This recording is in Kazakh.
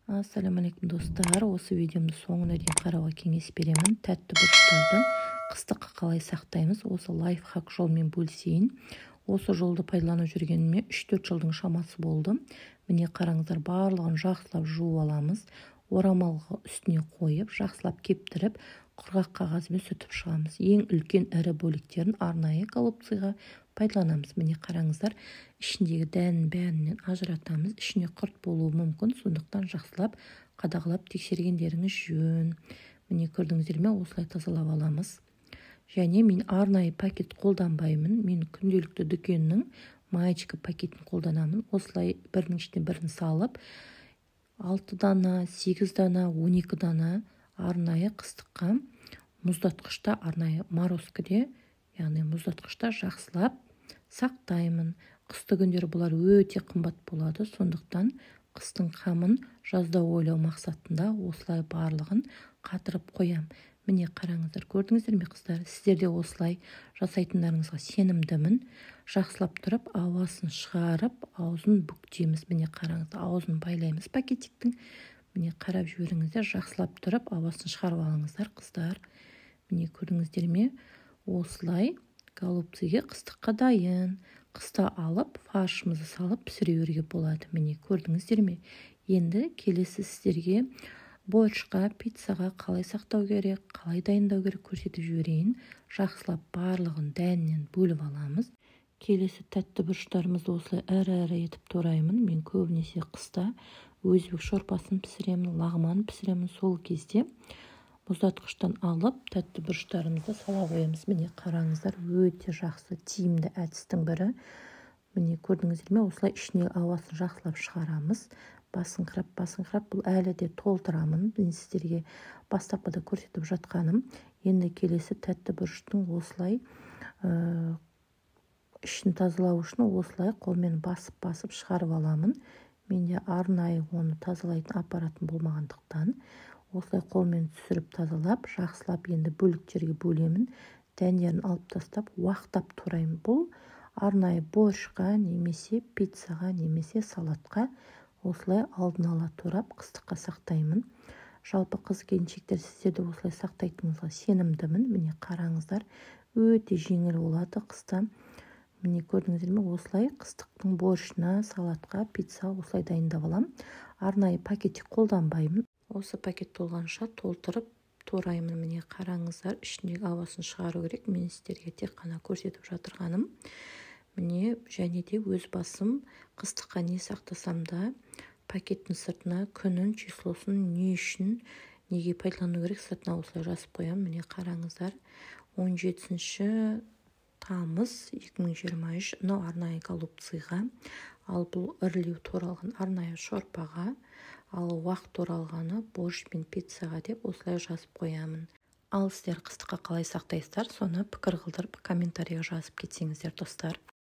Ассаламу алейкум достар. Осы видеомды соңына дейін қарауға кеңес беремін. Тәтті бұрыштарды қыстыққа қалай сақтаймыз? Осы лайфхак жолмен бөлісейін. Осы жолды пайдаланып жүргеніме 3-4 жылдың шамасы болды. Міне қараңыздар, барлығын жақсылап жуып аламыз. Орамалға үстіне қойып, жақсылап кептіріп, құрғақ қағазбен сүртіп шығамыз. Ең үлкен ірі бөліктерін арнайы коллекцияға пайдаланамыз. Міне қараңыздар, ішіндегі дәнін бәрінен ажыратамыз. Ішіне құрт болуы мүмкін, сондықтан жақсылап қадағалап тексергендеріңіз жөн. Міне көрдіңіздер ме, осылай тазалап аламыз. Және мен арнайы пакет қолданбаймын. Мен күнделікті дүкеннің маечка пакетін қолданамын. Осылай бірінің ішіне бірін салып, 6 дана, 8 дана, 12 дана арнайы қыстыққа мұздатқышта, арнайы морозкіде, яғни мұздатқышта жақсылап сақтаймын. Қысты күндері бұлар өте қымбат болады, сондықтан қыстың қамын жазда ойлау мақсатында осылай барлығын қатырып қоям. Міне қараңыздар, көрдіңіздер ме қыздар? Сіздер де осылай жасайтындарыңызға сенімдімін. Жақсылап тұрып, ауасын шығарып, аузын бүктейміз. Міне қараңыздар, аузын байлаймыз пакетиктің. Міне қарап жіберіңіздер, жақсылап тұрып, ауасын шығарып алыңыздар қыздар. Міне көрдіңіздер ме? Осылай голубцыға қыстыққа дайын. Қыста алып, фаршымызды салып пісіре беруге болады. Міне көрдіңіздер ме? Енді келесі сіздерге борщқа, пиццаға қалай сақтау керек, қалай дайындау керек көрсетіп жіберейін. Жақсылап барлығын дәнінен бөліп аламыз. Келесі тәтті бұрыштарымызды осылай әрі етіп тураймын. Мен көбінесе қыста өзбек шорпасын пісіремін, лағман пісіремін. Сол кезде мұздатқыштан алып, тәтті бұрыштарымызды сала қоямыз. Міне қараңыздар, өте жақсы, тиімді әдістің бірі. Міне көрдіңіздер ме, осылай ішіне ауасын жақсылап шығарамыз. Басыңқырап, бұл әлі де толтырамын. Мен сіздерге бастапқыда көрсетіп жатқаным. Енді келесі тәтті бұрыштың осылай ішін тазалау үшін осылай қолмен басып шығарып аламын. Менде арнайы оны тазалайтын аппаратым болмағандықтан осылай қолмен түсіріп тазалап, жақсылап енді бөліктерге бөлемін. Дәндерін алып тастап, уақтап тураймын. Бұл арнайы борщқа, немесе пиццаға, немесе салатқа осылай алдын ала турап қыстыққа сақтаймын. Жалпы қыз-келіншектер, сіздерді осылай сақтайтыныңызға сенімдімін. Міне қараңыздар, өте жеңіл болады қыста. Міне көрдіңіздер ме, осылай қыстықтың борщына, салатқа, пицца осылай дайындап алам. Арнайы пакетик қолданбаймын. Осы пакет болғанша толтырып тураймын. Міне қараңыздар, ішіндегі ауасын шығару керек. Мен сіздерге тек қана көрсетіп жатырғаным. Міне, және де өз басым қыстыққа не сақтасам да пакеттің сыртына күнін, числосын, не үшін, неге пайдалану керек сыртына осылай жазып қоям. Міне қараңыздар, 17 тамыз 2023, мынау арнайы голубцыға, ал бұл үрлеу туралған арнайы шорпаға, ал уақыт туралғаны борщ пен пиццаға деп осылай жазып қоямын. Ал сіздер қыстыққа қалай сақтайсыздар, соны пікір қалдырып комментарийға жазып кетсеңіздер достар.